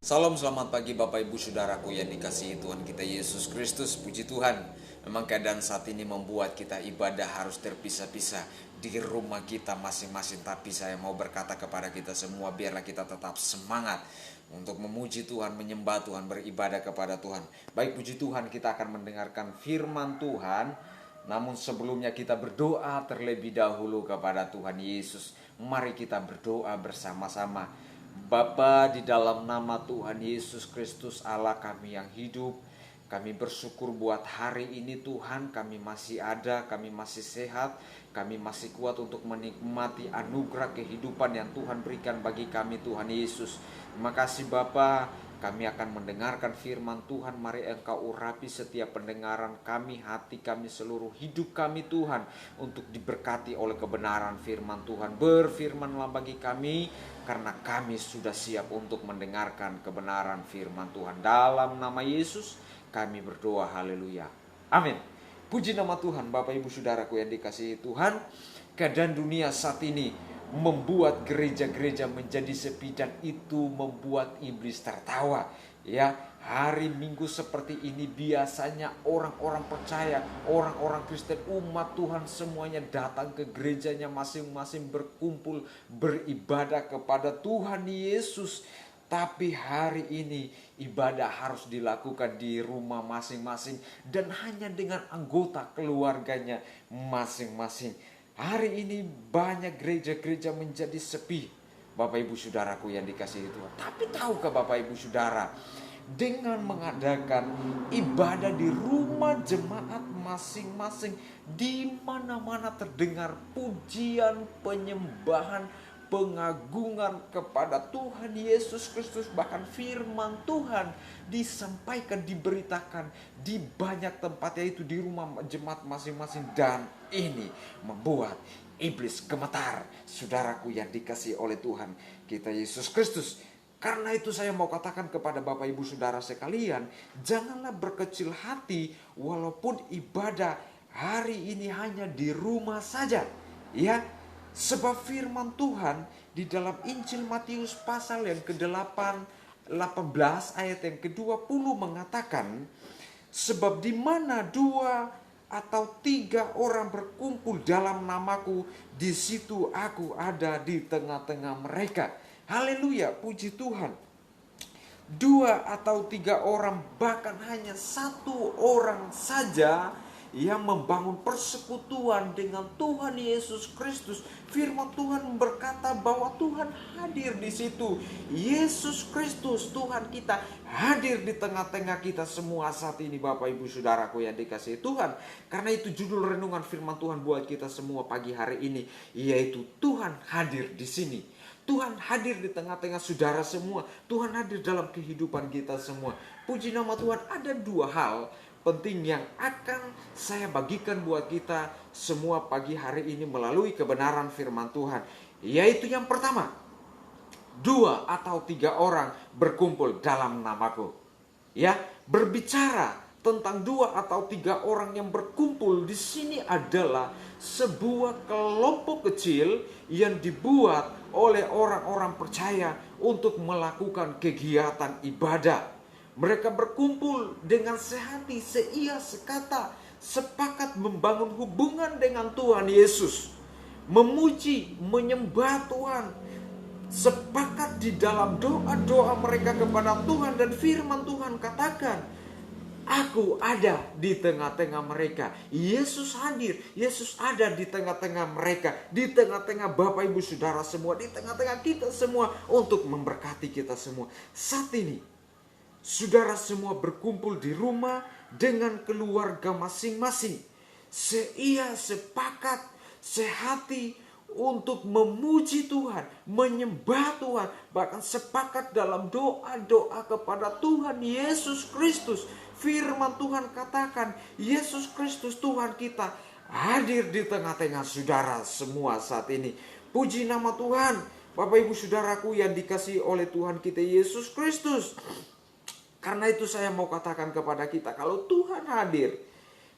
Salam, selamat pagi Bapak Ibu Saudaraku yang dikasihi Tuhan kita Yesus Kristus. Puji Tuhan, memang keadaan saat ini membuat kita ibadah harus terpisah-pisah di rumah kita masing-masing. Tapi saya mau berkata kepada kita semua, biarlah kita tetap semangat untuk memuji Tuhan, menyembah Tuhan, beribadah kepada Tuhan. Baik, puji Tuhan, kita akan mendengarkan firman Tuhan. Namun sebelumnya kita berdoa terlebih dahulu kepada Tuhan Yesus. Mari kita berdoa bersama-sama. Bapa, di dalam nama Tuhan Yesus Kristus Allah kami yang hidup, kami bersyukur buat hari ini Tuhan, kami masih ada, kami masih sehat, kami masih kuat untuk menikmati anugerah kehidupan yang Tuhan berikan bagi kami Tuhan Yesus. Terima kasih Bapa, kami akan mendengarkan firman Tuhan. Mari Engkau urapi setiap pendengaran kami, hati kami, seluruh hidup kami Tuhan, untuk diberkati oleh kebenaran firman Tuhan. Berfirmanlah bagi kami, karena kami sudah siap untuk mendengarkan kebenaran firman Tuhan. Dalam nama Yesus kami berdoa, haleluya, amin. Puji nama Tuhan. Bapak Ibu Saudaraku yang dikasihi Tuhan, keadaan dunia saat ini membuat gereja-gereja menjadi sepi, dan itu membuat iblis tertawa. Ya, hari Minggu seperti ini biasanya orang-orang percaya, orang-orang Kristen, umat Tuhan semuanya datang ke gerejanya masing-masing, berkumpul beribadah kepada Tuhan Yesus. Tapi hari ini ibadah harus dilakukan di rumah masing-masing dan hanya dengan anggota keluarganya masing-masing. Hari ini banyak gereja-gereja menjadi sepi, Bapak Ibu Saudaraku yang dikasihi Tuhan. Tapi tahukah Bapak Ibu Saudara, dengan mengadakan ibadah di rumah jemaat masing-masing, di mana-mana terdengar pujian, penyembahan, pengagungan kepada Tuhan Yesus Kristus, bahkan firman Tuhan disampaikan, diberitakan di banyak tempat, yaitu di rumah jemaat masing-masing. Dan ini membuat iblis gemetar, saudaraku yang dikasihi oleh Tuhan kita Yesus Kristus. Karena itu saya mau katakan kepada Bapak Ibu Saudara sekalian, janganlah berkecil hati walaupun ibadah hari ini hanya di rumah saja, ya. Sebab firman Tuhan di dalam Injil Matius pasal yang ke-8, 18 ayat yang ke-20 mengatakan, sebab di mana 2 atau 3 orang berkumpul dalam namaku, di situ aku ada di tengah-tengah mereka. Haleluya, puji Tuhan. 2 atau 3 orang, bahkan hanya 1 orang saja yang membangun persekutuan dengan Tuhan Yesus Kristus. Firman Tuhan berkata bahwa Tuhan hadir di situ. Yesus Kristus Tuhan kita hadir di tengah-tengah kita semua saat ini, Bapak Ibu Saudaraku yang dikasihi Tuhan. Karena itu judul renungan firman Tuhan buat kita semua pagi hari ini, yaitu Tuhan hadir di sini. Tuhan hadir di tengah-tengah saudara semua. Tuhan hadir dalam kehidupan kita semua. Puji nama Tuhan. Ada 2 hal penting yang akan saya bagikan buat kita semua pagi hari ini melalui kebenaran firman Tuhan. Yaitu yang pertama, 2 atau 3 orang berkumpul dalam namaku. Ya, berbicara tentang 2 atau 3 orang yang berkumpul di sini adalah sebuah kelompok kecil yang dibuat oleh orang-orang percaya untuk melakukan kegiatan ibadah. Mereka berkumpul dengan sehati, seia, sekata, sepakat membangun hubungan dengan Tuhan Yesus, memuji, menyembah Tuhan, sepakat di dalam doa-doa mereka kepada Tuhan. Dan firman Tuhan katakan, aku ada di tengah-tengah mereka. Yesus hadir, Yesus ada di tengah-tengah mereka, di tengah-tengah Bapak Ibu Saudara semua, di tengah-tengah kita semua, untuk memberkati kita semua. Saat ini saudara semua berkumpul di rumah dengan keluarga masing-masing, seia, sepakat, sehati untuk memuji Tuhan, menyembah Tuhan, bahkan sepakat dalam doa-doa kepada Tuhan Yesus Kristus. Firman Tuhan katakan, Yesus Kristus Tuhan kita hadir di tengah-tengah saudara semua saat ini. Puji nama Tuhan, Bapak Ibu Saudaraku yang dikasihi oleh Tuhan kita Yesus Kristus. Karena itu saya mau katakan kepada kita, kalau Tuhan hadir,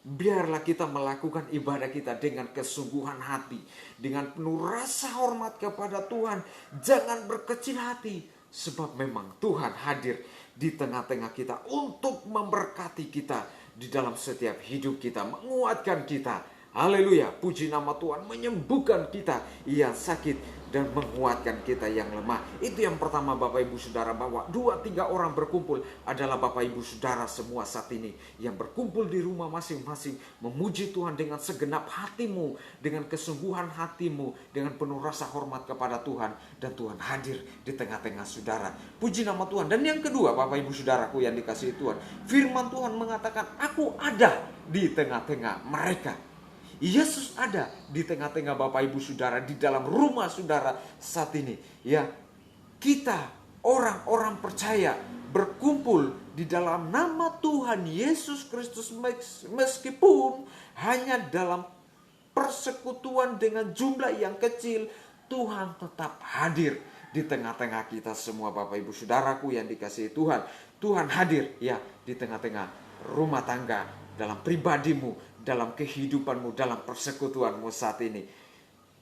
biarlah kita melakukan ibadah kita dengan kesungguhan hati, dengan penuh rasa hormat kepada Tuhan. Jangan berkecil hati, Sebab memang Tuhan hadir di tengah-tengah kita untuk memberkati kita di dalam setiap hidup kita, menguatkan kita. Haleluya, puji nama Tuhan, menyembuhkan kita yang sakit dan menguatkan kita yang lemah. Itu yang pertama Bapak Ibu Saudara, bahwa 2-3 orang berkumpul adalah Bapak Ibu Saudara semua saat ini yang berkumpul di rumah masing-masing, memuji Tuhan dengan segenap hatimu, dengan kesungguhan hatimu, dengan penuh rasa hormat kepada Tuhan, dan Tuhan hadir di tengah-tengah saudara. Puji nama Tuhan. Dan yang kedua Bapak Ibu Saudaraku yang dikasihi Tuhan, firman Tuhan mengatakan, aku ada di tengah-tengah mereka. Yesus ada di tengah-tengah Bapak Ibu Saudara, di dalam rumah saudara saat ini. Ya, kita orang-orang percaya berkumpul di dalam nama Tuhan Yesus Kristus, meskipun hanya dalam persekutuan dengan jumlah yang kecil, Tuhan tetap hadir di tengah-tengah kita semua Bapak Ibu Saudaraku yang dikasihi Tuhan. Tuhan hadir ya di tengah-tengah rumah tangga, dalam pribadimu, dalam kehidupanmu, dalam persekutuanmu saat ini.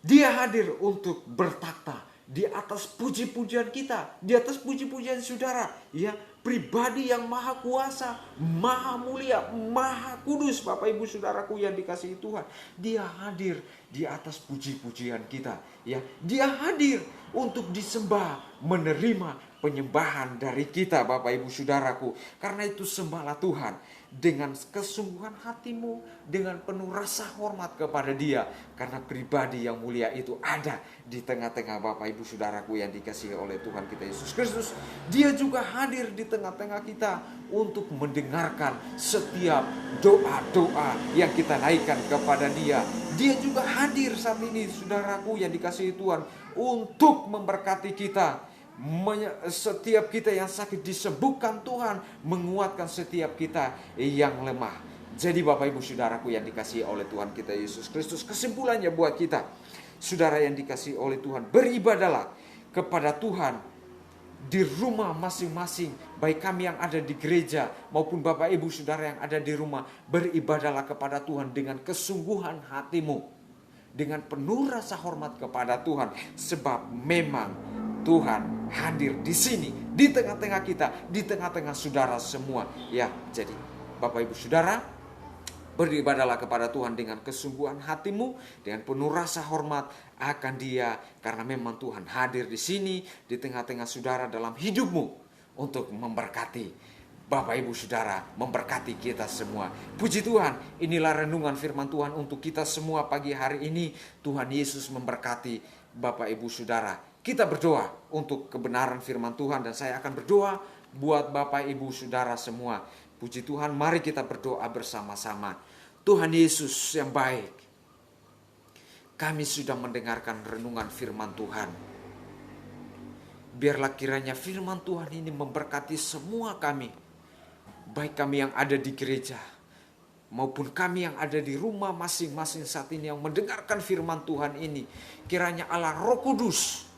Dia hadir untuk bertakhta di atas puji-pujian kita, di atas puji-pujian saudara, ya, pribadi yang maha kuasa, maha mulia, maha kudus Bapak Ibu Saudaraku yang dikasihi Tuhan. Dia hadir di atas puji-pujian kita, ya. Dia hadir untuk disembah, menerima penyembahan dari kita Bapak Ibu Saudaraku. Karena itu sembahlah Tuhan dengan kesungguhan hatimu, dengan penuh rasa hormat kepada Dia, karena pribadi yang mulia itu ada di tengah-tengah Bapak Ibu Saudaraku yang dikasihi oleh Tuhan kita Yesus Kristus. Dia juga hadir di tengah-tengah kita untuk mendengarkan setiap doa-doa yang kita naikkan kepada Dia. Dia juga hadir saat ini saudaraku yang dikasihi Tuhan untuk memberkati kita. Setiap kita yang sakit disembuhkan Tuhan, menguatkan setiap kita yang lemah. Jadi Bapak Ibu Saudaraku yang dikasihi oleh Tuhan kita Yesus Kristus, kesimpulannya buat kita saudara yang dikasihi oleh Tuhan, beribadahlah kepada Tuhan di rumah masing-masing, baik kami yang ada di gereja maupun Bapak Ibu Saudara yang ada di rumah. Beribadahlah kepada Tuhan dengan kesungguhan hatimu, dengan penuh rasa hormat kepada Tuhan, sebab memang Tuhan hadir di sini, di tengah-tengah kita, di tengah-tengah saudara semua. Ya, jadi Bapak Ibu Saudara, beribadahlah kepada Tuhan dengan kesungguhan hatimu, dengan penuh rasa hormat akan Dia, karena memang Tuhan hadir di sini, di tengah-tengah saudara dalam hidupmu untuk memberkati Bapak Ibu Saudara, memberkati kita semua. Puji Tuhan, inilah renungan firman Tuhan untuk kita semua pagi hari ini. Tuhan Yesus memberkati Bapak Ibu Saudara. Kita berdoa untuk kebenaran firman Tuhan, dan saya akan berdoa buat Bapak Ibu Saudara semua. Puji Tuhan, mari kita berdoa bersama-sama. Tuhan Yesus yang baik, kami sudah mendengarkan renungan firman Tuhan. Biarlah kiranya firman Tuhan ini memberkati semua kami, baik kami yang ada di gereja maupun kami yang ada di rumah masing-masing saat ini yang mendengarkan firman Tuhan ini. Kiranya Allah Roh Kudus,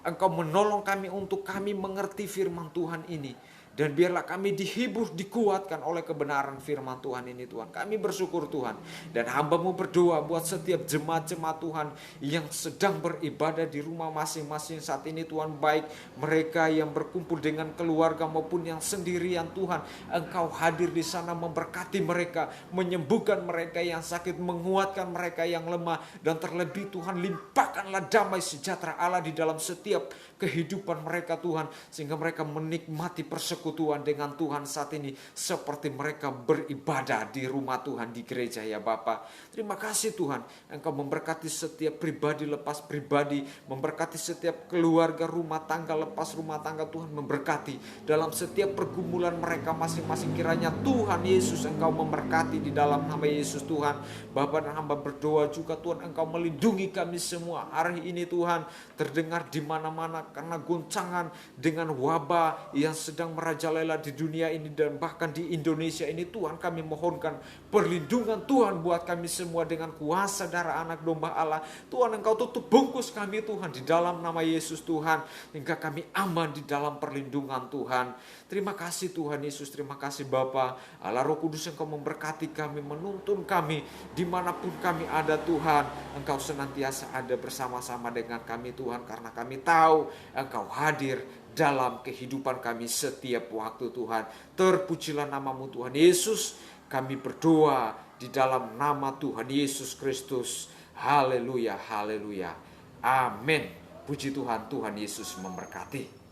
Engkau menolong kami untuk kami mengerti firman Tuhan ini. Dan biarlah kami dihibur, dikuatkan oleh kebenaran firman Tuhan ini Tuhan. Kami bersyukur Tuhan. Dan hamba-Mu berdoa buat setiap jemaat-jemaat Tuhan yang sedang beribadah di rumah masing-masing saat ini Tuhan. Baik mereka yang berkumpul dengan keluarga maupun yang sendirian Tuhan. Engkau hadir di sana memberkati mereka, menyembuhkan mereka yang sakit, menguatkan mereka yang lemah. Dan terlebih Tuhan, limpahkanlah damai sejahtera Allah di dalam setiap kehidupan mereka Tuhan. Sehingga mereka menikmati persekutuan dengan Tuhan saat ini, seperti mereka beribadah di rumah Tuhan, di gereja ya Bapa. Terima kasih Tuhan, Engkau memberkati setiap pribadi lepas pribadi, memberkati setiap keluarga, rumah tangga lepas rumah tangga. Tuhan memberkati dalam setiap pergumulan mereka masing-masing. Kiranya Tuhan Yesus Engkau memberkati di dalam nama Yesus Tuhan. Bapa dan hamba berdoa juga Tuhan, Engkau melindungi kami semua hari ini Tuhan. Terdengar di mana-mana karena goncangan dengan wabah yang sedang merajalela di dunia ini dan bahkan di Indonesia ini Tuhan. Kami mohonkan perlindungan Tuhan buat kami semua dengan kuasa darah anak domba Allah. Tuhan, Engkau tutup bungkus kami Tuhan di dalam nama Yesus Tuhan, hingga kami aman di dalam perlindungan Tuhan. Terima kasih Tuhan Yesus, terima kasih Bapa. Allah Roh Kudus, Engkau memberkati kami, menuntun kami dimanapun kami ada Tuhan. Engkau senantiasa ada bersama-sama dengan kami Tuhan, karena kami tahu Engkau hadir dalam kehidupan kami setiap waktu Tuhan. Terpujilah nama-Mu Tuhan Yesus. Kami berdoa di dalam nama Tuhan Yesus Kristus. Haleluya, haleluya. Amin. Puji Tuhan, Tuhan Yesus memberkati.